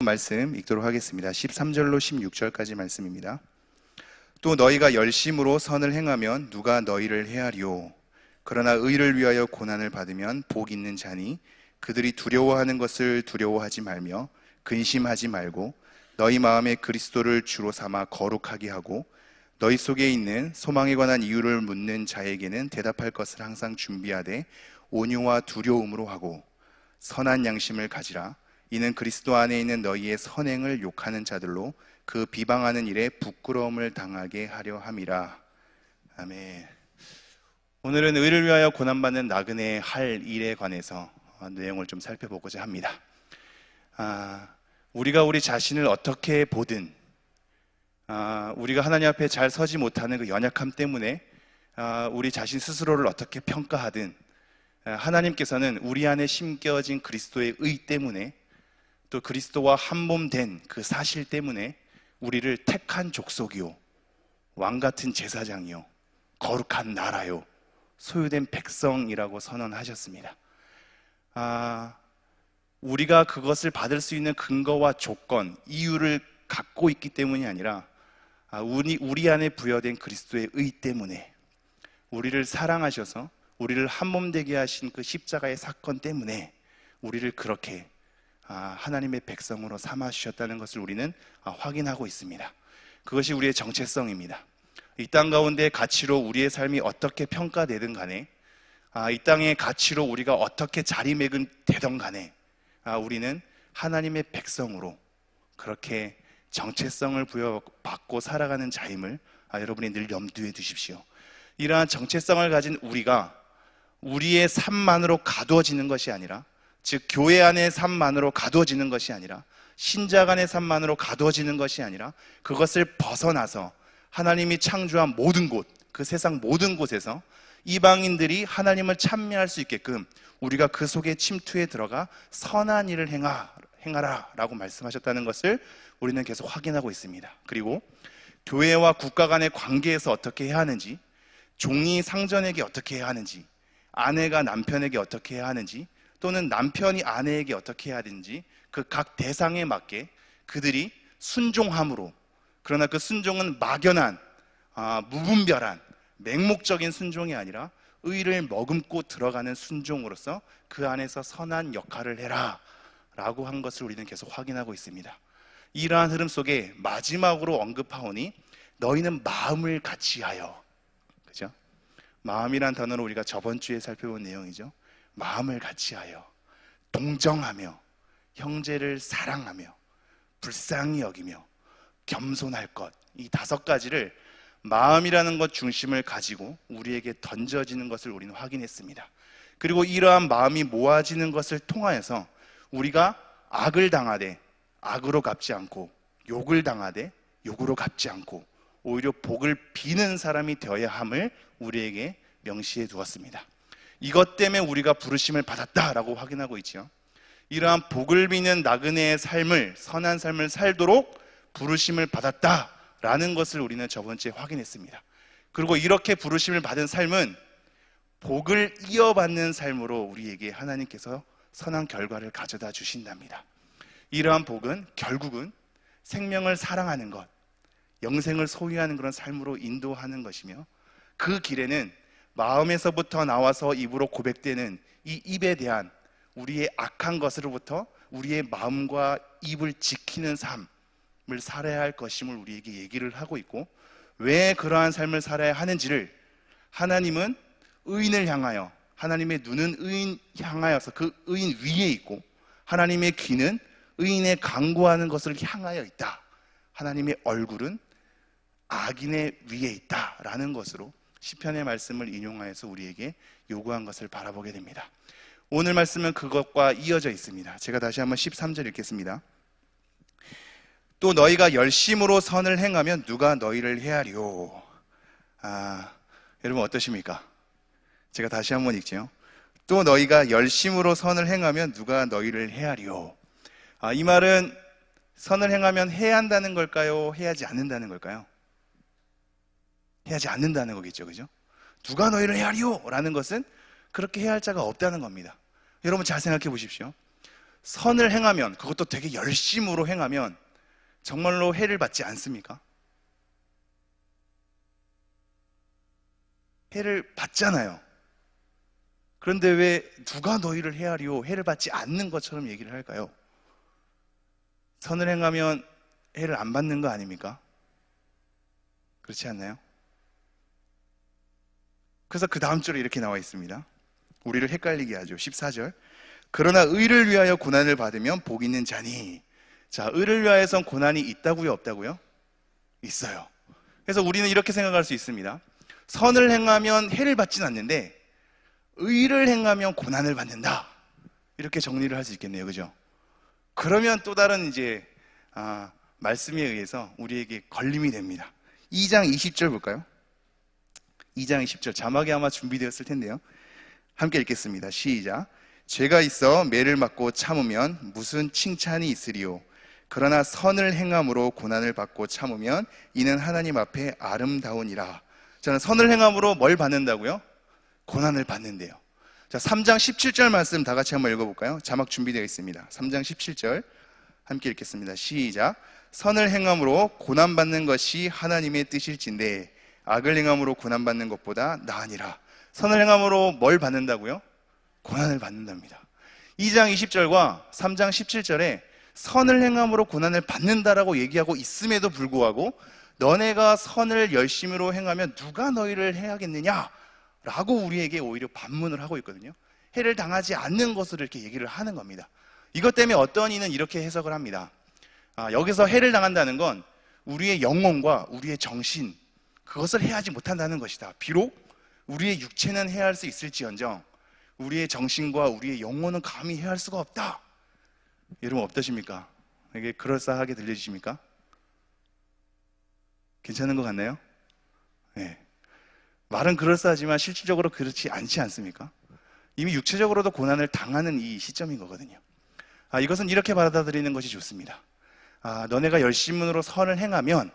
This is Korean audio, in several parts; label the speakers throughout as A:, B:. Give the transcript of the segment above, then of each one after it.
A: 말씀 읽도록 하겠습니다. 13절로 16절까지 말씀입니다. 또 너희가 열심으로 선을 행하면 누가 너희를 해하리요? 그러나 의를 위하여 고난을 받으면 복 있는 자니 그들이 두려워하는 것을 두려워하지 말며 근심하지 말고 너희 마음에 그리스도를 주로 삼아 거룩하게 하고 너희 속에 있는 소망에 관한 이유를 묻는 자에게는 대답할 것을 항상 준비하되 온유와 두려움으로 하고 선한 양심을 가지라. 이는 그리스도 안에 있는 너희의 선행을 욕하는 자들로 그 비방하는 일에 부끄러움을 당하게 하려 함이라. 아멘. 오늘은 의를 위하여 고난받는 나그네의 할 일에 관해서 내용을 좀 살펴보고자 합니다. 우리가 우리 자신을 어떻게 보든 우리가 하나님 앞에 잘 서지 못하는 그 연약함 때문에 우리 자신 스스로를 어떻게 평가하든 하나님께서는 우리 안에 심겨진 그리스도의 의 때문에 또 그리스도와 한 몸 된 그 사실 때문에 우리를 택한 족속이요 왕같은 제사장이요 거룩한 나라요 소유된 백성이라고 선언하셨습니다. 우리가 그것을 받을 수 있는 근거와 조건, 이유를 갖고 있기 때문이 아니라 우리 안에 부여된 그리스도의 의 때문에 우리를 사랑하셔서 우리를 한 몸 되게 하신 그 십자가의 사건 때문에 우리를 그렇게 하나님의 백성으로 삼아 주셨다는 것을 우리는 확인하고 있습니다. 그것이 우리의 정체성입니다. 이 땅 가운데 가치로 우리의 삶이 어떻게 평가되든 간에 이 땅의 가치로 우리가 어떻게 자리매김되든 간에 우리는 하나님의 백성으로 그렇게 정체성을 부여받고 살아가는 자임을 여러분이 늘 염두에 두십시오. 이러한 정체성을 가진 우리가 우리의 삶만으로 가두어지는 것이 아니라, 즉 교회 안의 삶만으로 가두어지는 것이 아니라, 신자 간의 삶만으로 가두어지는 것이 아니라 그것을 벗어나서 하나님이 창조한 모든 곳, 그 세상 모든 곳에서 이방인들이 하나님을 찬미할 수 있게끔 우리가 그 속에 침투해 들어가 선한 일을 행하라 라고 말씀하셨다는 것을 우리는 계속 확인하고 있습니다. 그리고 교회와 국가 간의 관계에서 어떻게 해야 하는지, 종이 상전에게 어떻게 해야 하는지, 아내가 남편에게 어떻게 해야 하는지, 또는 남편이 아내에게 어떻게 해야 하는지 그 각 대상에 맞게 그들이 순종함으로, 그러나 그 순종은 막연한 무분별한 맹목적인 순종이 아니라 의를 머금고 들어가는 순종으로서 그 안에서 선한 역할을 해라 라고 한 것을 우리는 계속 확인하고 있습니다. 이러한 흐름 속에 마지막으로 언급하오니 너희는 마음을 같이하여, 그죠? 마음이란 단어는 우리가 저번 주에 살펴본 내용이죠. 마음을 같이하여 동정하며 형제를 사랑하며 불쌍히 여기며 겸손할 것, 이 5가지를 마음이라는 것 중심을 가지고 우리에게 던져지는 것을 우리는 확인했습니다. 그리고 이러한 마음이 모아지는 것을 통하여서 우리가 악을 당하되 악으로 갚지 않고, 욕을 당하되 욕으로 갚지 않고 오히려 복을 비는 사람이 되어야 함을 우리에게 명시해 두었습니다. 이것 때문에 우리가 부르심을 받았다라고 확인하고 있죠. 이러한 복을 비는 나그네의 삶을, 선한 삶을 살도록 부르심을 받았다라는 것을 우리는 저번 주에 확인했습니다. 그리고 이렇게 부르심을 받은 삶은 복을 이어받는 삶으로 우리에게 하나님께서 선한 결과를 가져다 주신답니다. 이러한 복은 결국은 생명을 사랑하는 것, 영생을 소유하는 그런 삶으로 인도하는 것이며, 그 길에는 마음에서부터 나와서 입으로 고백되는 이 입에 대한 우리의 악한 것으로부터 우리의 마음과 입을 지키는 삶을 살아야 할 것임을 우리에게 얘기를 하고 있고, 왜 그러한 삶을 살아야 하는지를 하나님은 의인을 향하여, 하나님의 눈은 의인 향하여서 그 의인 위에 있고 하나님의 귀는 의인의 강구하는 것을 향하여 있다, 하나님의 얼굴은 악인의 위에 있다라는 것으로 시편의 말씀을 인용하여서 우리에게 요구한 것을 바라보게 됩니다. 오늘 말씀은 그것과 이어져 있습니다. 제가 다시 한번 13절 읽겠습니다. 또 너희가 열심으로 선을 행하면 누가 너희를 해하리요? 여러분 어떠십니까? 제가 다시 한번 읽죠. 또 너희가 열심으로 선을 행하면 누가 너희를 해하리요? 이 말은 선을 행하면 해야 한다는 걸까요? 해야지 않는다는 걸까요? 해야지 않는다는 거겠죠, 그죠? 누가 너희를 해하리요? 라는 것은 그렇게 해야 할 자가 없다는 겁니다. 여러분 잘 생각해 보십시오. 선을 행하면, 그것도 되게 열심으로 행하면 정말로 해를 받지 않습니까? 해를 받잖아요. 그런데 왜 누가 너희를 헤아리오 해를 받지 않는 것처럼 얘기를 할까요? 선을 행하면 해를 안 받는 거 아닙니까? 그렇지 않나요? 그래서 그 다음 줄에 이렇게 나와 있습니다. 우리를 헷갈리게 하죠. 14절. 그러나 의를 위하여 고난을 받으면 복 있는 자니. 자, 의를 위하여선 고난이 있다고요, 없다고요? 있어요. 그래서 우리는 이렇게 생각할 수 있습니다. 선을 행하면 해를 받진 않는데 의를 행하면 고난을 받는다. 이렇게 정리를 할 수 있겠네요. 그죠? 그러면 또 다른 이제 말씀에 의해서 우리에게 걸림이 됩니다. 2장 20절 볼까요? 2장 20절 자막이 아마 준비되었을 텐데요. 함께 읽겠습니다. 시작. 죄가 있어 매를 맞고 참으면 무슨 칭찬이 있으리요. 그러나 선을 행함으로 고난을 받고 참으면 이는 하나님 앞에 아름다우니라. 저는 선을 행함으로 뭘 받는다고요? 고난을 받는데요. 자, 3장 17절 말씀 다 같이 한번 읽어볼까요? 자막 준비되어 있습니다. 3장 17절 함께 읽겠습니다. 시작. 선을 행함으로 고난받는 것이 하나님의 뜻일진데 악을 행함으로 고난받는 것보다 나으니라. 선을 행함으로 뭘 받는다고요? 고난을 받는답니다. 2장 20절과 3장 17절에 선을 행함으로 고난을 받는다라고 얘기하고 있음에도 불구하고 너네가 선을 열심으로 행하면 누가 너희를 해야겠느냐? 라고 우리에게 오히려 반문을 하고 있거든요. 해를 당하지 않는 것으로 이렇게 얘기를 하는 겁니다. 이것 때문에 어떤 이는 이렇게 해석을 합니다. 여기서 해를 당한다는 건 우리의 영혼과 우리의 정신, 그것을 해하지 못한다는 것이다. 비록 우리의 육체는 해할 수 있을지언정 우리의 정신과 우리의 영혼은 감히 해할 수가 없다. 여러분 어떠십니까? 이게 그럴싸하게 들려지십니까? 괜찮은 것 같나요? 네. 말은 그럴싸하지만 실질적으로 그렇지 않지 않습니까? 이미 육체적으로도 고난을 당하는 이 시점인 거거든요. 이것은 이렇게 받아들이는 것이 좋습니다. 너네가 열심으로 선을 행하면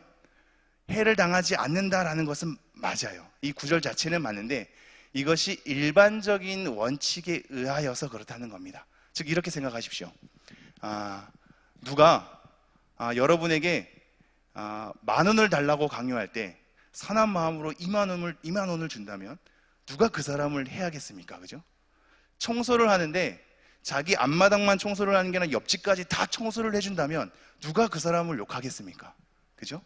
A: 해를 당하지 않는다라는 것은 맞아요. 이 구절 자체는 맞는데 이것이 일반적인 원칙에 의하여서 그렇다는 겁니다. 즉 이렇게 생각하십시오. 누가 여러분에게 10,000원을 달라고 강요할 때 선한 마음으로 2만 원을 준다면 누가 그 사람을 해야겠습니까? 그죠? 청소를 하는데 자기 앞마당만 청소를 하는 게 아니라 옆집까지 다 청소를 해준다면 누가 그 사람을 욕하겠습니까? 그죠?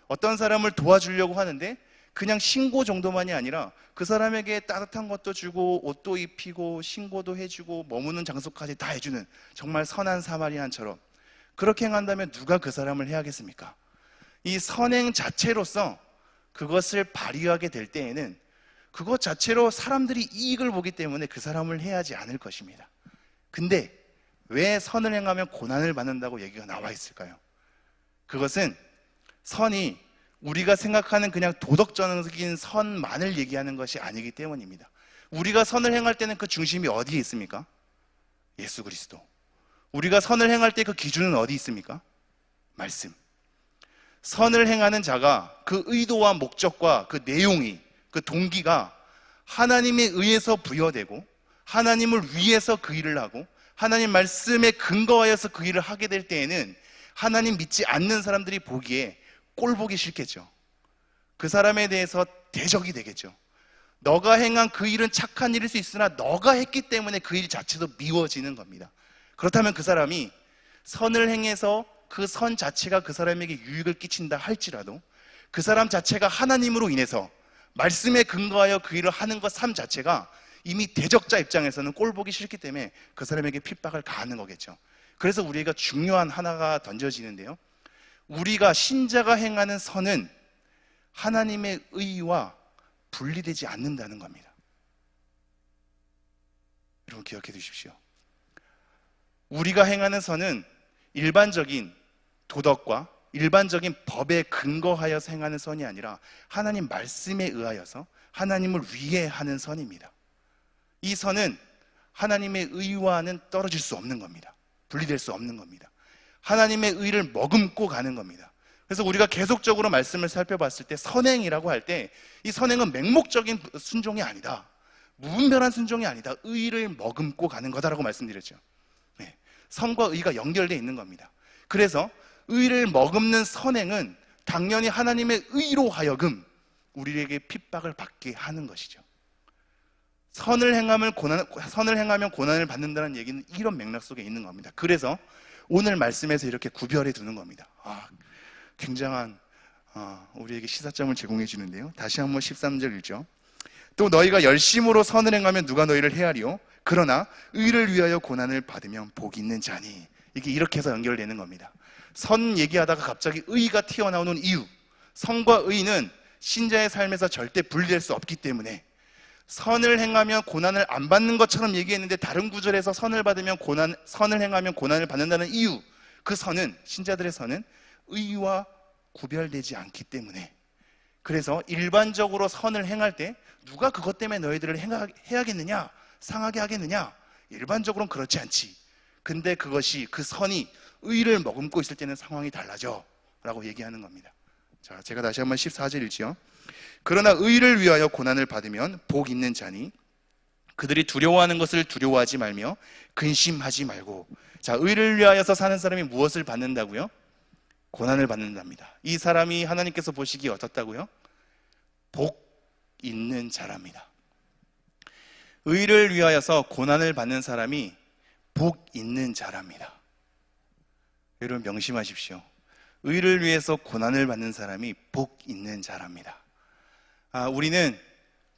A: 어떤 사람을 도와주려고 하는데 그냥 신고 정도만이 아니라 그 사람에게 따뜻한 것도 주고 옷도 입히고 신고도 해주고 머무는 장소까지 다 해주는 정말 선한 사마리안처럼 그렇게 행한다면 누가 그 사람을 해야겠습니까? 이 선행 자체로서 그것을 발휘하게 될 때에는 그것 자체로 사람들이 이익을 보기 때문에 그 사람을 해야지 않을 것입니다. 근데 왜 선을 행하면 고난을 받는다고 얘기가 나와 있을까요? 그것은 선이 우리가 생각하는 그냥 도덕적인 선만을 얘기하는 것이 아니기 때문입니다. 우리가 선을 행할 때는 그 중심이 어디에 있습니까? 예수 그리스도. 우리가 선을 행할 때 그 기준은 어디 있습니까? 말씀. 선을 행하는 자가 그 의도와 목적과 그 내용이, 그 동기가 하나님에 의해서 부여되고 하나님을 위해서 그 일을 하고 하나님 말씀에 근거하여서 그 일을 하게 될 때에는 하나님 믿지 않는 사람들이 보기에 꼴 보기 싫겠죠. 그 사람에 대해서 대적이 되겠죠. 너가 행한 그 일은 착한 일일 수 있으나 너가 했기 때문에 그 일 자체도 미워지는 겁니다. 그렇다면 그 사람이 선을 행해서 그 선 자체가 그 사람에게 유익을 끼친다 할지라도 그 사람 자체가 하나님으로 인해서 말씀에 근거하여 그 일을 하는 것 삶 자체가 이미 대적자 입장에서는 꼴 보기 싫기 때문에 그 사람에게 핍박을 가하는 거겠죠. 그래서 우리가 중요한 하나가 던져지는데요, 우리가 신자가 행하는 선은 하나님의 의와 분리되지 않는다는 겁니다. 여러분 기억해 두십시오. 우리가 행하는 선은 일반적인 도덕과 일반적인 법에 근거하여서 행하는 선이 아니라 하나님 말씀에 의하여서 하나님을 위해 하는 선입니다. 이 선은 하나님의 의와는 떨어질 수 없는 겁니다. 분리될 수 없는 겁니다. 하나님의 의를 머금고 가는 겁니다. 그래서 우리가 계속적으로 말씀을 살펴봤을 때 선행이라고 할 때 이 선행은 맹목적인 순종이 아니다, 무분별한 순종이 아니다, 의를 머금고 가는 거다라고 말씀드렸죠. 네. 선과 의가 연결되어 있는 겁니다. 그래서 의를 머금는 선행은 당연히 하나님의 의로 하여금 우리에게 핍박을 받게 하는 것이죠. 선을 행하면 고난을 받는다는 얘기는 이런 맥락 속에 있는 겁니다. 그래서 오늘 말씀에서 이렇게 구별해 두는 겁니다. 굉장한 우리에게 시사점을 제공해 주는데요. 다시 한번 13절 읽죠. 또 너희가 열심으로 선을 행하면 누가 너희를 헤아리요? 그러나 의를 위하여 고난을 받으면 복이 있는 자니. 이게 이렇게 해서 연결되는 겁니다. 선 얘기하다가 갑자기 의가 튀어나오는 이유, 선과 의는 신자의 삶에서 절대 분리될 수 없기 때문에 선을 행하면 고난을 안 받는 것처럼 얘기했는데 다른 구절에서 선을 행하면 고난을 받는다는 이유, 그 선은, 신자들의 선은 의와 구별되지 않기 때문에, 그래서 일반적으로 선을 행할 때 누가 그것 때문에 너희들을 해야겠느냐, 상하게 하겠느냐, 일반적으로는 그렇지 않지. 근데 그것이, 그 선이 의를 머금고 있을 때는 상황이 달라져 라고 얘기하는 겁니다. 자, 제가 다시 한번 14절 읽지요. 그러나 의를 위하여 고난을 받으면 복 있는 자니 그들이 두려워하는 것을 두려워하지 말며 근심하지 말고. 자, 의를 위하여서 사는 사람이 무엇을 받는다고요? 고난을 받는답니다. 이 사람이 하나님께서 보시기에 어떻다고요? 복 있는 자랍니다. 의를 위하여서 고난을 받는 사람이 복 있는 자랍니다. 여러분 명심하십시오. 의를 위해서 고난을 받는 사람이 복 있는 자랍니다. 우리는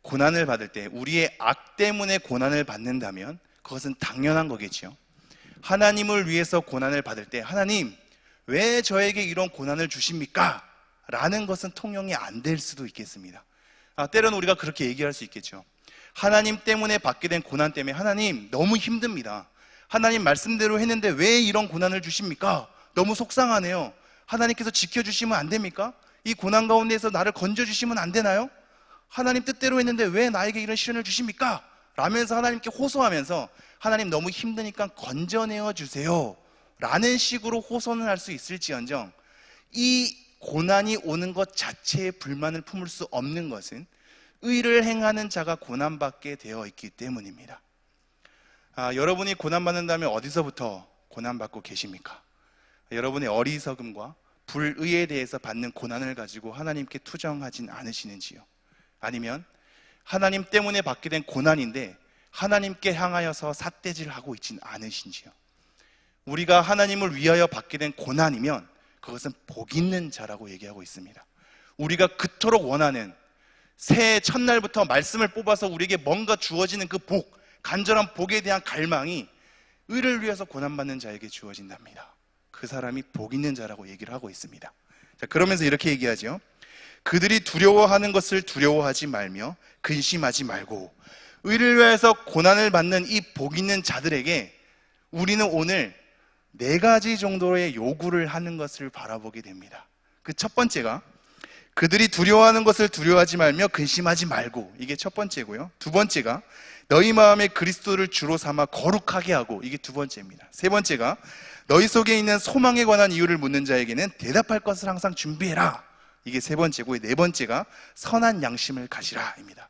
A: 고난을 받을 때 우리의 악 때문에 고난을 받는다면 그것은 당연한 거겠죠. 하나님을 위해서 고난을 받을 때 하나님 왜 저에게 이런 고난을 주십니까? 라는 것은 통용이 안 될 수도 있겠습니다. 때로는 우리가 그렇게 얘기할 수 있겠죠. 하나님 때문에 받게 된 고난 때문에 하나님 너무 힘듭니다. 하나님 말씀대로 했는데 왜 이런 고난을 주십니까? 너무 속상하네요. 하나님께서 지켜주시면 안 됩니까? 이 고난 가운데에서 나를 건져주시면 안 되나요? 하나님 뜻대로 했는데 왜 나에게 이런 시련을 주십니까? 라면서 하나님께 호소하면서 하나님 너무 힘드니까 건져내어 주세요 라는 식으로 호소는 할 수 있을지언정 이 고난이 오는 것 자체에 불만을 품을 수 없는 것은 의를 행하는 자가 고난받게 되어 있기 때문입니다. 여러분이 고난받는다면 어디서부터 고난받고 계십니까? 여러분의 어리석음과 불의에 대해서 받는 고난을 가지고 하나님께 투정하진 않으시는지요? 아니면 하나님 때문에 받게 된 고난인데 하나님께 향하여서 삿대질하고 있진 않으신지요? 우리가 하나님을 위하여 받게 된 고난이면 그것은 복 있는 자라고 얘기하고 있습니다. 우리가 그토록 원하는 새해 첫날부터 말씀을 뽑아서 우리에게 뭔가 주어지는 그 복, 간절한 복에 대한 갈망이 의를 위해서 고난받는 자에게 주어진답니다. 그 사람이 복 있는 자라고 얘기를 하고 있습니다. 자, 그러면서 이렇게 얘기하죠. 그들이 두려워하는 것을 두려워하지 말며 근심하지 말고. 의를 위해서 고난을 받는 이 복 있는 자들에게 우리는 오늘 4가지 정도의 요구를 하는 것을 바라보게 됩니다. 그 첫 번째가 그들이 두려워하는 것을 두려워하지 말며 근심하지 말고, 이게 첫 번째고요. 두 번째가 너희 마음에 그리스도를 주로 삼아 거룩하게 하고, 이게 두 번째입니다. 세 번째가 너희 속에 있는 소망에 관한 이유를 묻는 자에게는 대답할 것을 항상 준비해라, 이게 세 번째고, 네 번째가 선한 양심을 가지라입니다.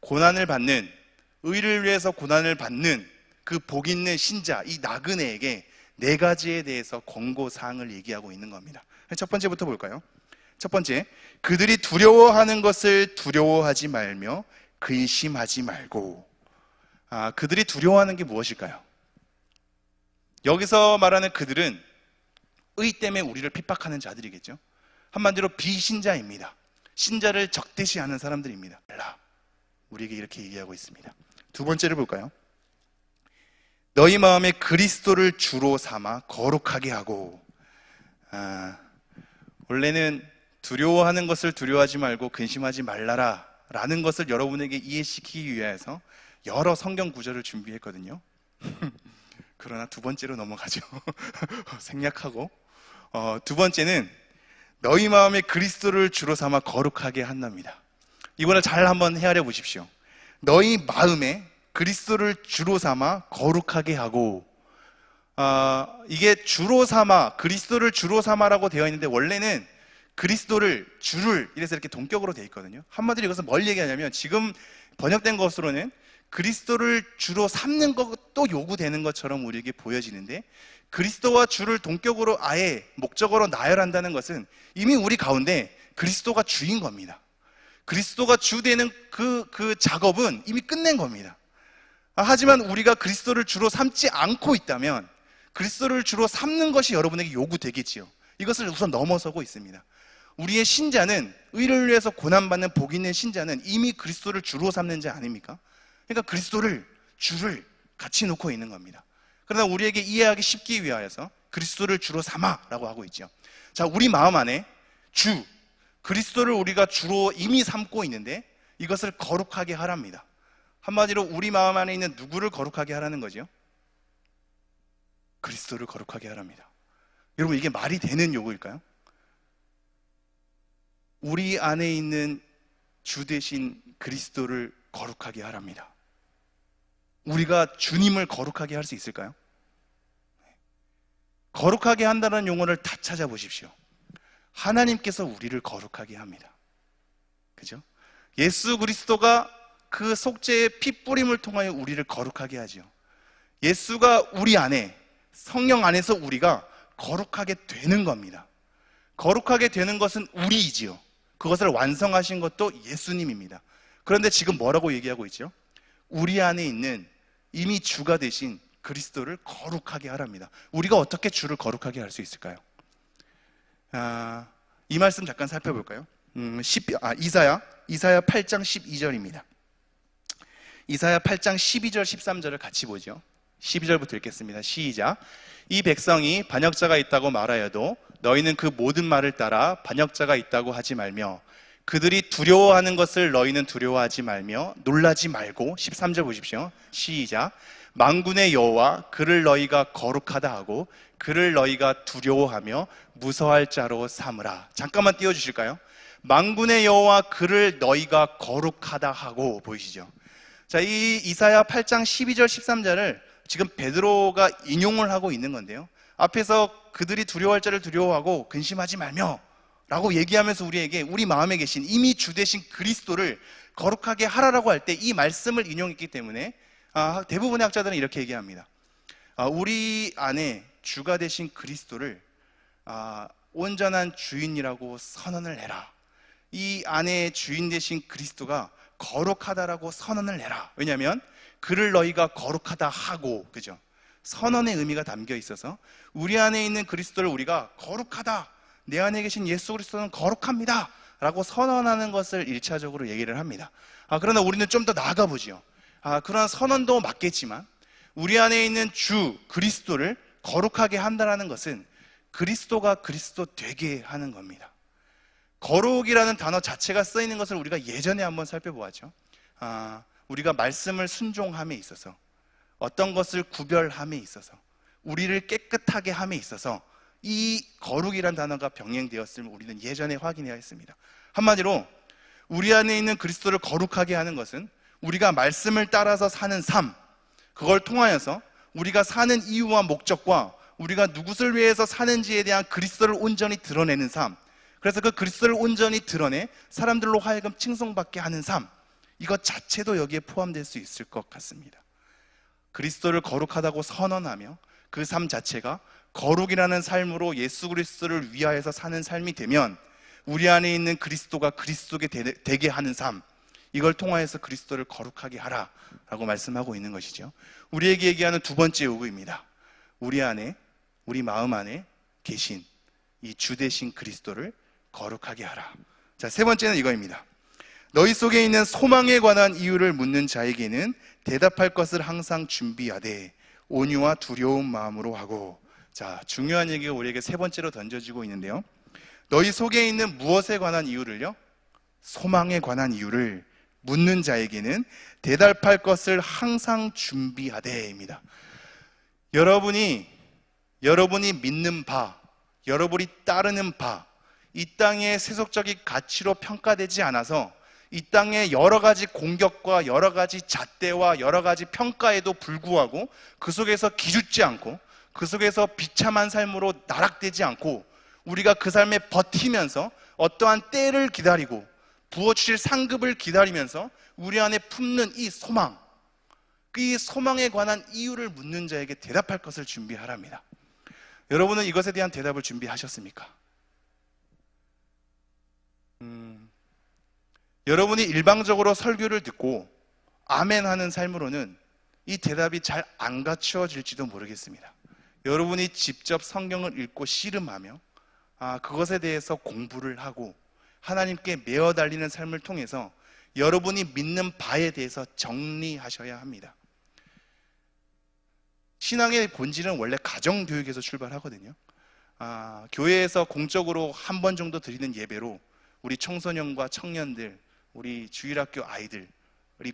A: 고난을 받는, 의를 위해서 고난을 받는 그 복 있는 신자, 이 나그네에게 4가지에 대해서 권고사항을 얘기하고 있는 겁니다. 첫 번째부터 볼까요? 첫 번째, 그들이 두려워하는 것을 두려워하지 말며 근심하지 말고. 그들이 두려워하는 게 무엇일까요? 여기서 말하는 그들은 의 때문에 우리를 핍박하는 자들이겠죠. 한마디로 비신자입니다. 신자를 적대시하는 사람들입니다. 우리에게 이렇게 얘기하고 있습니다. 두 번째를 볼까요? 너희 마음에 그리스도를 주로 삼아 거룩하게 하고. 원래는 두려워하는 것을 두려워하지 말고 근심하지 말라라 라는 것을 여러분에게 이해시키기 위해서 여러 성경 구절을 준비했거든요. 그러나 두 번째로 넘어가죠. 생략하고. 두 번째는 너희 마음에 그리스도를 주로 삼아 거룩하게 한답니다. 이번에 잘 한번 헤아려 보십시오. 너희 마음에 그리스도를 주로 삼아 거룩하게 하고. 이게 주로 삼아, 그리스도를 주로 삼아라고 되어 있는데 원래는 그리스도를 주를 이래서 이렇게 동격으로 되어 있거든요. 한마디로 이것은 뭘 얘기하냐면 지금 번역된 것으로는 그리스도를 주로 삼는 것도 요구되는 것처럼 우리에게 보여지는데, 그리스도와 주를 동격으로 아예 목적으로 나열한다는 것은 이미 우리 가운데 그리스도가 주인 겁니다. 그리스도가 주 되는 그 작업은 이미 끝낸 겁니다. 하지만 우리가 그리스도를 주로 삼지 않고 있다면 그리스도를 주로 삼는 것이 여러분에게 요구되겠지요. 이것을 우선 넘어서고 있습니다. 우리의 신자는, 의를 위해서 고난받는 복 있는 신자는 이미 그리스도를 주로 삼는 자 아닙니까? 그러니까 그리스도를, 주를 같이 놓고 있는 겁니다. 그러나 우리에게 이해하기 쉽기 위하여서 그리스도를 주로 삼아라고 하고 있죠. 자, 우리 마음 안에 주, 그리스도를 우리가 주로 이미 삼고 있는데 이것을 거룩하게 하랍니다. 한마디로 우리 마음 안에 있는 누구를 거룩하게 하라는 거죠? 그리스도를 거룩하게 하랍니다. 여러분, 이게 말이 되는 요구일까요? 우리 안에 있는 주 대신 그리스도를 거룩하게 하랍니다. 우리가 주님을 거룩하게 할 수 있을까요? 거룩하게 한다는 용어를 다 찾아보십시오. 하나님께서 우리를 거룩하게 합니다. 그죠? 예수 그리스도가 그 속죄의 핏뿌림을 통하여 우리를 거룩하게 하지요. 예수가 우리 안에, 성령 안에서 우리가 거룩하게 되는 겁니다. 거룩하게 되는 것은 우리이지요. 그것을 완성하신 것도 예수님입니다. 그런데 지금 뭐라고 얘기하고 있죠? 우리 안에 있는 이미 주가 되신 그리스도를 거룩하게 하랍니다. 우리가 어떻게 주를 거룩하게 할 수 있을까요? 이 말씀 잠깐 살펴볼까요? 이사야 8장 12절입니다. 이사야 8장 12절 13절을 같이 보죠. 12절부터 읽겠습니다. 시작. 이 백성이 반역자가 있다고 말하여도 너희는 그 모든 말을 따라 반역자가 있다고 하지 말며, 그들이 두려워하는 것을 너희는 두려워하지 말며 놀라지 말고. 13절 보십시오. 시작. 만군의 여호와 그를 너희가 거룩하다 하고 그를 너희가 두려워하며 무서워할 자로 삼으라. 잠깐만 띄워주실까요? 만군의 여호와 그를 너희가 거룩하다 하고. 보이시죠? 자, 이 이사야 8장 12절 13절을 지금 베드로가 인용을 하고 있는 건데요, 앞에서 그들이 두려워할 자를 두려워하고 근심하지 말며 라고 얘기하면서 우리에게 우리 마음에 계신 이미 주 되신 그리스도를 거룩하게 하라라고 할 때 이 말씀을 인용했기 때문에 대부분의 학자들은 이렇게 얘기합니다. 우리 안에 주가 되신 그리스도를 온전한 주인이라고 선언을 해라. 이 안에 주인 되신 그리스도가 거룩하다라고 선언을 해라. 왜냐하면 그를 너희가 거룩하다 하고, 그죠? 선언의 의미가 담겨 있어서 우리 안에 있는 그리스도를 우리가 거룩하다, 내 안에 계신 예수 그리스도는 거룩합니다 라고 선언하는 것을 1차적으로 얘기를 합니다. 그러나 우리는 좀 더 나아가 보죠. 그런 선언도 맞겠지만 우리 안에 있는 주 그리스도를 거룩하게 한다는 것은 그리스도가 그리스도 되게 하는 겁니다. 거룩이라는 단어 자체가 쓰이는 것을 우리가 예전에 한번 살펴보았죠. 우리가 말씀을 순종함에 있어서, 어떤 것을 구별함에 있어서, 우리를 깨끗하게 함에 있어서 이 거룩이란 단어가 병행되었음을 우리는 예전에 확인해야 했습니다. 한마디로 우리 안에 있는 그리스도를 거룩하게 하는 것은 우리가 말씀을 따라서 사는 삶, 그걸 통하여서 우리가 사는 이유와 목적과 우리가 누구를 위해서 사는지에 대한 그리스도를 온전히 드러내는 삶, 그래서 그 그리스도를 온전히 드러내 사람들로 하여금 칭송받게 하는 삶, 이것 자체도 여기에 포함될 수 있을 것 같습니다. 그리스도를 거룩하다고 선언하며 그 삶 자체가 거룩이라는 삶으로 예수 그리스도를 위하여서 사는 삶이 되면 우리 안에 있는 그리스도가 그리스도게 되게 하는 삶, 이걸 통하여서 그리스도를 거룩하게 하라 라고 말씀하고 있는 것이죠. 우리에게 얘기하는 두 번째 요구입니다. 우리 안에, 우리 마음 안에 계신 이 주 되신 그리스도를 거룩하게 하라. 자, 세 번째는 이거입니다. 너희 속에 있는 소망에 관한 이유를 묻는 자에게는 대답할 것을 항상 준비하되 온유와 두려운 마음으로 하고. 자, 중요한 얘기가 우리에게 세 번째로 던져지고 있는데요, 너희 속에 있는 무엇에 관한 이유를요? 소망에 관한 이유를 묻는 자에게는 대답할 것을 항상 준비하되입니다. 여러분이 믿는 바, 여러분이 따르는 바, 이 땅의 세속적인 가치로 평가되지 않아서 이 땅의 여러 가지 공격과 여러 가지 잣대와 여러 가지 평가에도 불구하고 그 속에서 기죽지 않고 그 속에서 비참한 삶으로 나락되지 않고 우리가 그 삶에 버티면서 어떠한 때를 기다리고 부어주실 상급을 기다리면서 우리 안에 품는 이 소망, 이 소망에 관한 이유를 묻는 자에게 대답할 것을 준비하랍니다. 여러분은 이것에 대한 대답을 준비하셨습니까? 여러분이 일방적으로 설교를 듣고 아멘 하는 삶으로는 이 대답이 잘 안 갖추어질지도 모르겠습니다. 여러분이 직접 성경을 읽고 씨름하며 그것에 대해서 공부를 하고 하나님께 매어 달리는 삶을 통해서 여러분이 믿는 바에 대해서 정리하셔야 합니다. 신앙의 본질은 원래 가정교육에서 출발하거든요. 교회에서 공적으로 한 번 정도 드리는 예배로 우리 청소년과 청년들, 우리 주일학교 아이들이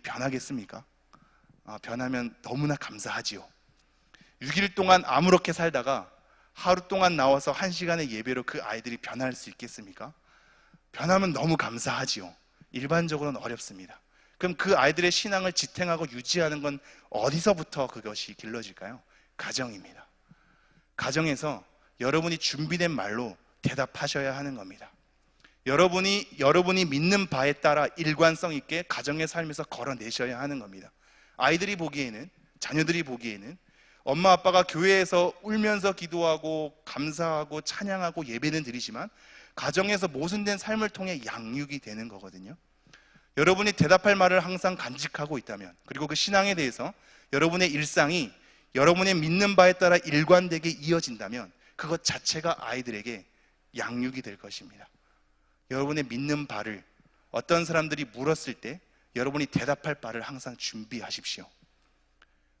A: 변하겠습니까? 변하면 너무나 감사하지요. 6일 동안 아무렇게 살다가 하루 동안 나와서 1시간의 예배로 그 아이들이 변할 수 있겠습니까? 변하면 너무 감사하지요. 일반적으로는 어렵습니다. 그럼 그 아이들의 신앙을 지탱하고 유지하는 건 어디서부터 그것이 길러질까요? 가정입니다. 가정에서 여러분이 준비된 말로 대답하셔야 하는 겁니다. 여러분이 믿는 바에 따라 일관성 있게 가정의 삶에서 걸어내셔야 하는 겁니다. 아이들이 보기에는, 자녀들이 보기에는 엄마 아빠가 교회에서 울면서 기도하고 감사하고 찬양하고 예배는 드리지만 가정에서 모순된 삶을 통해 양육이 되는 거거든요. 여러분이 대답할 말을 항상 간직하고 있다면, 그리고 그 신앙에 대해서 여러분의 일상이 여러분의 믿는 바에 따라 일관되게 이어진다면 그것 자체가 아이들에게 양육이 될 것입니다. 여러분의 믿는 바를 어떤 사람들이 물었을 때 여러분이 대답할 바를 항상 준비하십시오.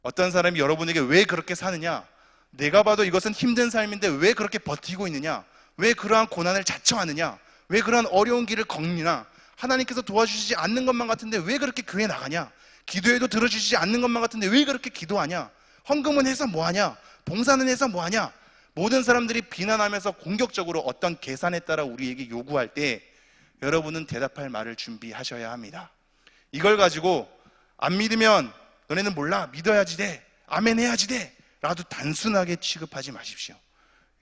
A: 어떤 사람이 여러분에게 왜 그렇게 사느냐, 내가 봐도 이것은 힘든 삶인데 왜 그렇게 버티고 있느냐, 왜 그러한 고난을 자처하느냐, 왜 그러한 어려운 길을 걷느냐, 하나님께서 도와주시지 않는 것만 같은데 왜 그렇게 교회 나가냐, 기도해도 들어주시지 않는 것만 같은데 왜 그렇게 기도하냐, 헌금은 해서 뭐하냐, 봉사는 해서 뭐하냐, 모든 사람들이 비난하면서 공격적으로 어떤 계산에 따라 우리에게 요구할 때 여러분은 대답할 말을 준비하셔야 합니다. 이걸 가지고 안 믿으면 너네는 몰라, 믿어야지 돼, 아멘 해야지 돼 라도 단순하게 취급하지 마십시오.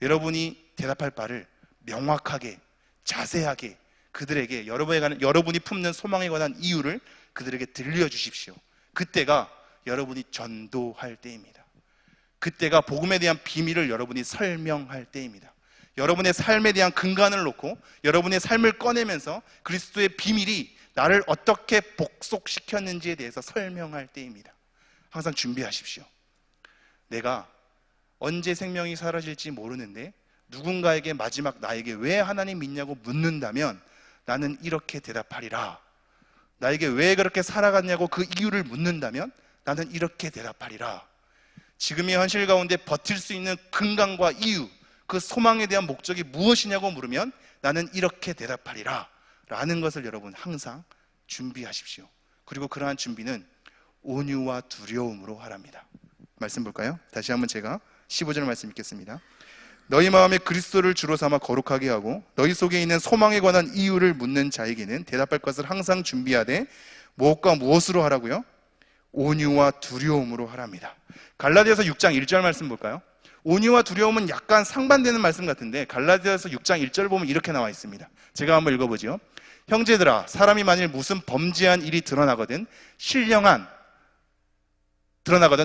A: 여러분이 대답할 바를 명확하게 자세하게 그들에게 여러분이 품는 소망에 관한 이유를 그들에게 들려주십시오. 그때가 여러분이 전도할 때입니다. 그때가 복음에 대한 비밀을 여러분이 설명할 때입니다. 여러분의 삶에 대한 근간을 놓고 여러분의 삶을 꺼내면서 그리스도의 비밀이 나를 어떻게 복속시켰는지에 대해서 설명할 때입니다. 항상 준비하십시오. 내가 언제 생명이 사라질지 모르는데 누군가에게 마지막 나에게 왜 하나님 믿냐고 묻는다면 나는 이렇게 대답하리라. 나에게 왜 그렇게 살아갔냐고 그 이유를 묻는다면 나는 이렇게 대답하리라. 지금의 현실 가운데 버틸 수 있는 근간과 이유, 그 소망에 대한 목적이 무엇이냐고 물으면 나는 이렇게 대답하리라 라는 것을 여러분 항상 준비하십시오. 그리고 그러한 준비는 온유와 두려움으로 하랍니다. 말씀 볼까요? 다시 한번 제가 15절 말씀 읽겠습니다. 너희 마음에 그리스도를 주로 삼아 거룩하게 하고 너희 속에 있는 소망에 관한 이유를 묻는 자에게는 대답할 것을 항상 준비하되 무엇과 무엇으로 하라고요? 온유와 두려움으로 하랍니다. 갈라디아서 6장 1절 말씀 볼까요? 온유와 두려움은 약간 상반되는 말씀 같은데 갈라디아서 6장 1절 보면 이렇게 나와 있습니다. 제가 한번 읽어보죠. 형제들아, 사람이 만일 무슨 범죄한 일이 드러나거든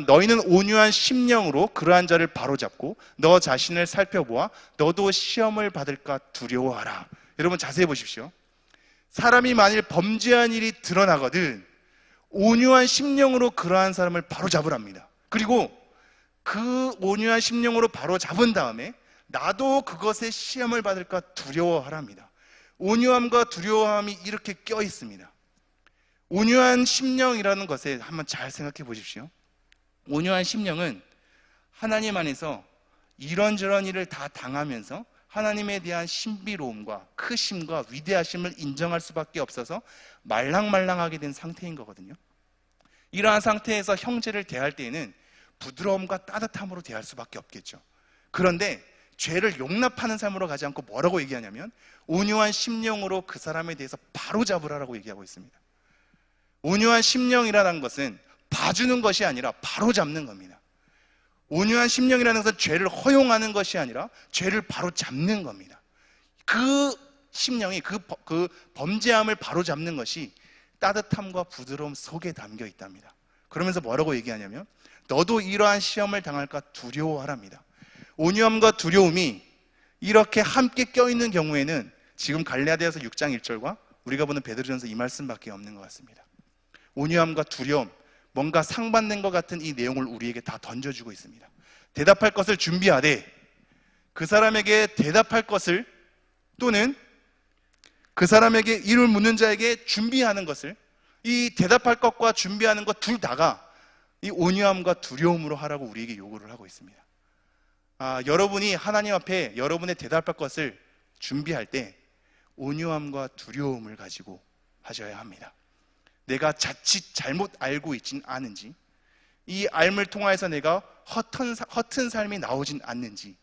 A: 너희는 온유한 심령으로 그러한 자를 바로잡고 너 자신을 살펴보아 너도 시험을 받을까 두려워하라. 여러분 자세히 보십시오. 사람이 만일 범죄한 일이 드러나거든 온유한 심령으로 그러한 사람을 바로잡으랍니다. 그리고 그 온유한 심령으로 바로잡은 다음에 나도 그것에 시험을 받을까 두려워하랍니다. 온유함과 두려움이 이렇게 껴 있습니다. 온유한 심령이라는 것에 한번 잘 생각해 보십시오. 온유한 심령은 하나님 안에서 이런저런 일을 다 당하면서 하나님에 대한 신비로움과 크심과 위대하심을 인정할 수밖에 없어서 말랑말랑하게 된 상태인 거거든요. 이러한 상태에서 형제를 대할 때에는 부드러움과 따뜻함으로 대할 수밖에 없겠죠. 그런데 죄를 용납하는 삶으로 가지 않고 뭐라고 얘기하냐면 온유한 심령으로 그 사람에 대해서 바로잡으라고 얘기하고 있습니다. 온유한 심령이라는 것은 봐주는 것이 아니라 바로잡는 겁니다. 온유한 심령이라는 것은 죄를 허용하는 것이 아니라 죄를 바로잡는 겁니다. 그 심령이 그 범죄함을 바로잡는 것이 따뜻함과 부드러움 속에 담겨 있답니다. 그러면서 뭐라고 얘기하냐면 너도 이러한 시험을 당할까 두려워하랍니다. 온유함과 두려움이 이렇게 함께 껴있는 경우에는 지금 갈라디아서 6장 1절과 우리가 보는 베드로전서 이 말씀밖에 없는 것 같습니다. 온유함과 두려움, 뭔가 상반된 것 같은 이 내용을 우리에게 다 던져주고 있습니다. 대답할 것을 준비하되, 그 사람에게 대답할 것을, 또는 그 사람에게 이를 묻는 자에게 준비하는 것을, 이 대답할 것과 준비하는 것 둘 다가 이 온유함과 두려움으로 하라고 우리에게 요구를 하고 있습니다. 여러분이 하나님 앞에 여러분의 대답할 것을 준비할 때 온유함과 두려움을 가지고 하셔야 합니다. 내가 자칫 잘못 알고 있진 않은지, 이 알을 통하여서 내가 허튼 삶이 나오진 않는지,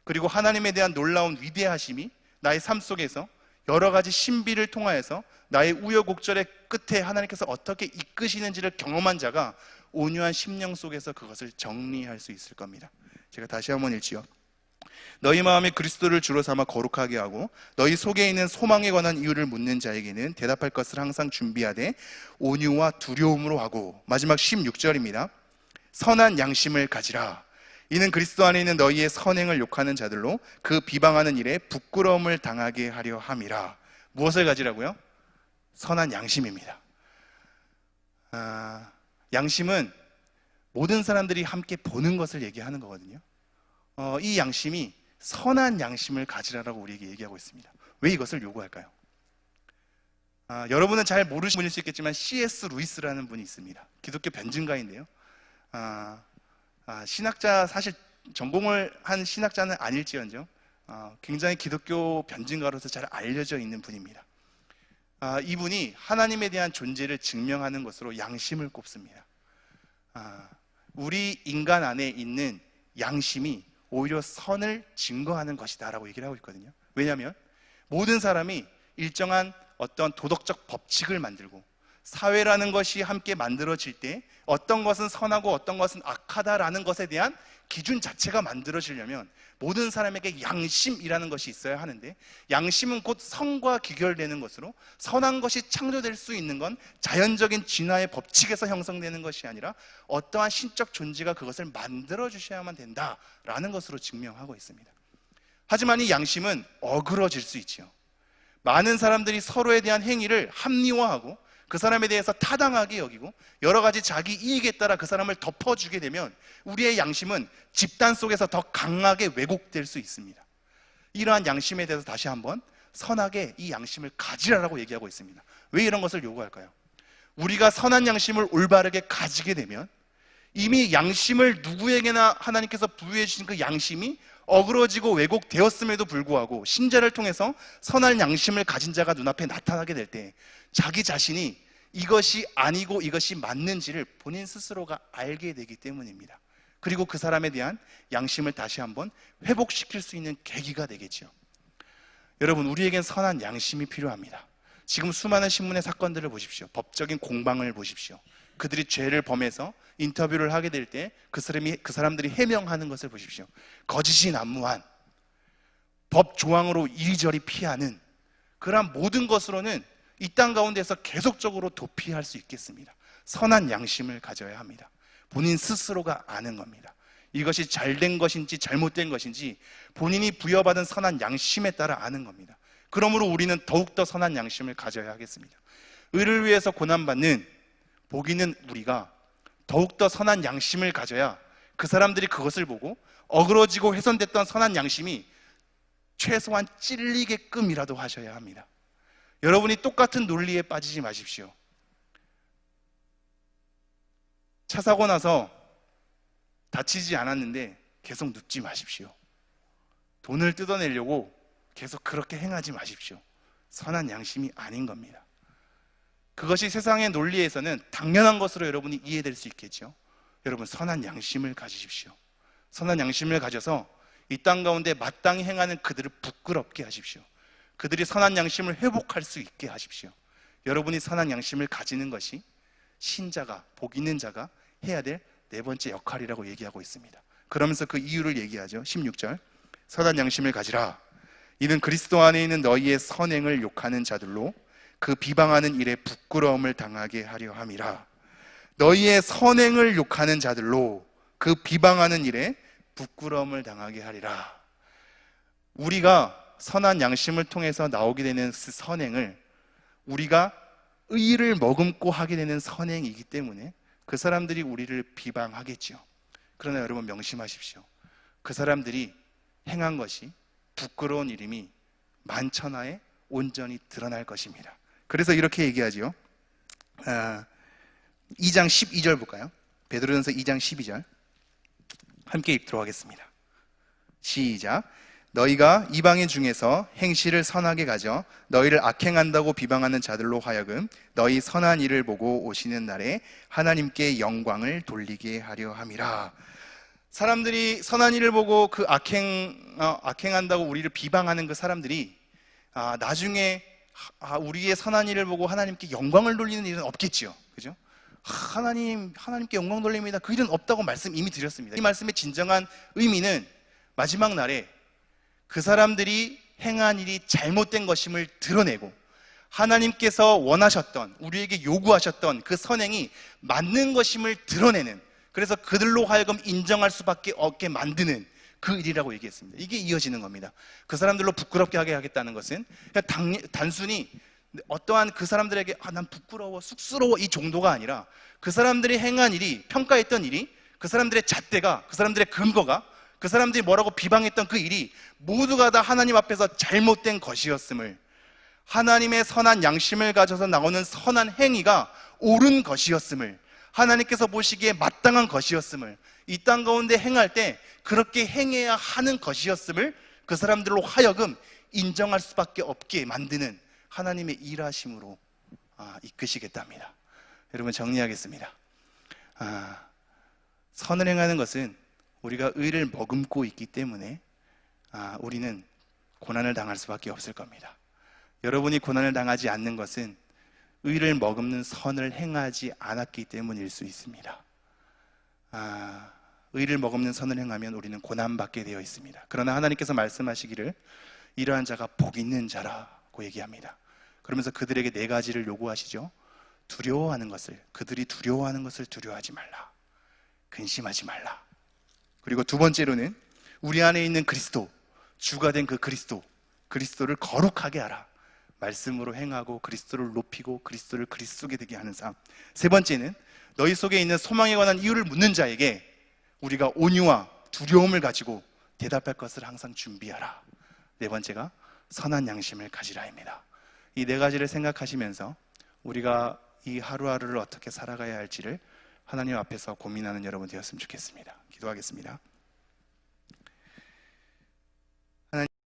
A: 그리고 하나님에 대한 놀라운 위대하심이 나의 삶 속에서 여러 가지 신비를 통하여서 나의 우여곡절의 끝에 하나님께서 어떻게 이끄시는지를 경험한 자가 온유한 심령 속에서 그것을 정리할 수 있을 겁니다. 제가 다시 한번 읽지요. 너희 마음에 그리스도를 주로 삼아 거룩하게 하고 너희 속에 있는 소망에 관한 이유를 묻는 자에게는 대답할 것을 항상 준비하되 온유와 두려움으로 하고, 마지막 16절입니다. 선한 양심을 가지라. 이는 그리스도 안에 있는 너희의 선행을 욕하는 자들로 그 비방하는 일에 부끄러움을 당하게 하려 함이라. 무엇을 가지라고요? 선한 양심입니다. 양심은 모든 사람들이 함께 보는 것을 얘기하는 거거든요. 이 양심이 선한 양심을 가지라라고 우리에게 얘기하고 있습니다. 왜 이것을 요구할까요? 여러분은 잘 모르시는 분일 수 있겠지만 C.S. 루이스라는 분이 있습니다. 기독교 변증가인데요. 신학자, 사실 전공을 한 신학자는 아닐지언정 굉장히 기독교 변증가로서 잘 알려져 있는 분입니다. 이분이 하나님에 대한 존재를 증명하는 것으로 양심을 꼽습니다. 우리 인간 안에 있는 양심이 오히려 선을 증거하는 것이다 라고 얘기를 하고 있거든요. 왜냐하면 모든 사람이 일정한 어떤 도덕적 법칙을 만들고, 사회라는 것이 함께 만들어질 때 어떤 것은 선하고 어떤 것은 악하다라는 것에 대한 기준 자체가 만들어지려면 모든 사람에게 양심이라는 것이 있어야 하는데, 양심은 곧 선과 귀결되는 것으로, 선한 것이 창조될 수 있는 건 자연적인 진화의 법칙에서 형성되는 것이 아니라 어떠한 신적 존재가 그것을 만들어 주셔야만 된다라는 것으로 증명하고 있습니다. 하지만 이 양심은 어그러질 수 있지요. 많은 사람들이 서로에 대한 행위를 합리화하고 그 사람에 대해서 타당하게 여기고 여러 가지 자기 이익에 따라 그 사람을 덮어주게 되면 우리의 양심은 집단 속에서 더 강하게 왜곡될 수 있습니다. 이러한 양심에 대해서 다시 한번 선하게 이 양심을 가지라라고 얘기하고 있습니다. 왜 이런 것을 요구할까요? 우리가 선한 양심을 올바르게 가지게 되면 이미 양심을 누구에게나 하나님께서 부여해 주신 그 양심이 어그러지고 왜곡되었음에도 불구하고 신자를 통해서 선한 양심을 가진 자가 눈앞에 나타나게 될 때 자기 자신이 이것이 아니고 이것이 맞는지를 본인 스스로가 알게 되기 때문입니다. 그리고 그 사람에 대한 양심을 다시 한번 회복시킬 수 있는 계기가 되겠죠. 여러분, 우리에겐 선한 양심이 필요합니다. 지금 수많은 신문의 사건들을 보십시오. 법적인 공방을 보십시오. 그들이 죄를 범해서 인터뷰를 하게 될 때 그 사람들이 해명하는 것을 보십시오. 거짓이 난무한, 법 조항으로 이리저리 피하는 그러한 모든 것으로는 이 땅 가운데서 계속적으로 도피할 수 있겠습니다. 선한 양심을 가져야 합니다. 본인 스스로가 아는 겁니다. 이것이 잘된 것인지 잘못된 것인지 본인이 부여받은 선한 양심에 따라 아는 겁니다. 그러므로 우리는 더욱더 선한 양심을 가져야 하겠습니다. 의를 위해서 고난받는 복 있는 우리가 더욱더 선한 양심을 가져야 그 사람들이 그것을 보고 어그러지고 훼손됐던 선한 양심이 최소한 찔리게끔이라도 하셔야 합니다. 여러분이 똑같은 논리에 빠지지 마십시오. 차 사고 나서 다치지 않았는데 계속 눕지 마십시오. 돈을 뜯어내려고 계속 그렇게 행하지 마십시오. 선한 양심이 아닌 겁니다. 그것이 세상의 논리에서는 당연한 것으로 여러분이 이해될 수 있겠죠. 여러분, 선한 양심을 가지십시오. 선한 양심을 가져서 이 땅 가운데 마땅히 행하는 그들을 부끄럽게 하십시오. 그들이 선한 양심을 회복할 수 있게 하십시오. 여러분이 선한 양심을 가지는 것이 신자가, 복 있는 자가 해야 될 네 번째 역할이라고 얘기하고 있습니다. 그러면서 그 이유를 얘기하죠. 16절, 선한 양심을 가지라. 이는 그리스도 안에 있는 너희의 선행을 욕하는 자들로 그 비방하는 일에 부끄러움을 당하게 하려 함이라. 너희의 선행을 욕하는 자들로 그 비방하는 일에 부끄러움을 당하게 하리라. 우리가 선한 양심을 통해서 나오게 되는 그 선행을 우리가 의를 머금고 하게 되는 선행이기 때문에 그 사람들이 우리를 비방하겠죠. 그러나 여러분 명심하십시오. 그 사람들이 행한 것이 부끄러운 일임이 만천하에 온전히 드러날 것입니다. 그래서 이렇게 얘기하지요. 2장 12절 볼까요? 베드로전서 2장 12절 함께 읽도록 하겠습니다. 시작. 너희가 이방인 중에서 행실을 선하게 가져 너희를 악행한다고 비방하는 자들로 하여금 너희 선한 일을 보고 오시는 날에 하나님께 영광을 돌리게 하려 함이라. 사람들이 선한 일을 보고 그 악행한다고 우리를 비방하는 그 사람들이 나중에 우리의 선한 일을 보고 하나님께 영광을 돌리는 일은 없겠죠. 그죠? 하나님께 영광 돌립니다. 그 일은 없다고 말씀 이미 드렸습니다. 이 말씀의 진정한 의미는 마지막 날에 그 사람들이 행한 일이 잘못된 것임을 드러내고 하나님께서 원하셨던, 우리에게 요구하셨던 그 선행이 맞는 것임을 드러내는, 그래서 그들로 하여금 인정할 수밖에 없게 만드는 그 일이라고 얘기했습니다. 이게 이어지는 겁니다. 그 사람들로 부끄럽게 하게 하겠다는 것은 단순히 어떠한 그 사람들에게 난 부끄러워, 쑥스러워 이 정도가 아니라 그 사람들이 행한 일이, 평가했던 일이, 그 사람들의 잣대가, 그 사람들의 근거가, 그 사람들이 뭐라고 비방했던 그 일이 모두가 다 하나님 앞에서 잘못된 것이었음을, 하나님의 선한 양심을 가져서 나오는 선한 행위가 옳은 것이었음을, 하나님께서 보시기에 마땅한 것이었음을, 이 땅 가운데 행할 때 그렇게 행해야 하는 것이었음을 그 사람들로 하여금 인정할 수밖에 없게 만드는 하나님의 일하심으로 이끄시겠답니다. 여러분 정리하겠습니다. 선을 행하는 것은 우리가 의를 머금고 있기 때문에 우리는 고난을 당할 수밖에 없을 겁니다. 여러분이 고난을 당하지 않는 것은 의를 머금는 선을 행하지 않았기 때문일 수 있습니다. 의를 머금는 선을 행하면 우리는 고난받게 되어 있습니다. 그러나 하나님께서 말씀하시기를 이러한 자가 복 있는 자라고 얘기합니다. 그러면서 그들에게 네 가지를 요구하시죠. 두려워하는 것을, 그들이 두려워하는 것을 두려워하지 말라. 근심하지 말라. 그리고 두 번째로는 우리 안에 있는 그리스도, 주가 된 그 그리스도를 거룩하게 하라. 말씀으로 행하고 그리스도를 높이고 그리스도를 그리스도 속에 되게 하는 삶. 세 번째는 너희 속에 있는 소망에 관한 이유를 묻는 자에게 우리가 온유와 두려움을 가지고 대답할 것을 항상 준비하라. 네 번째가 선한 양심을 가지라입니다. 이 네 가지를 생각하시면서 우리가 이 하루하루를 어떻게 살아가야 할지를 하나님 앞에서 고민하는 여러분 되었으면 좋겠습니다. 기도하겠습니다.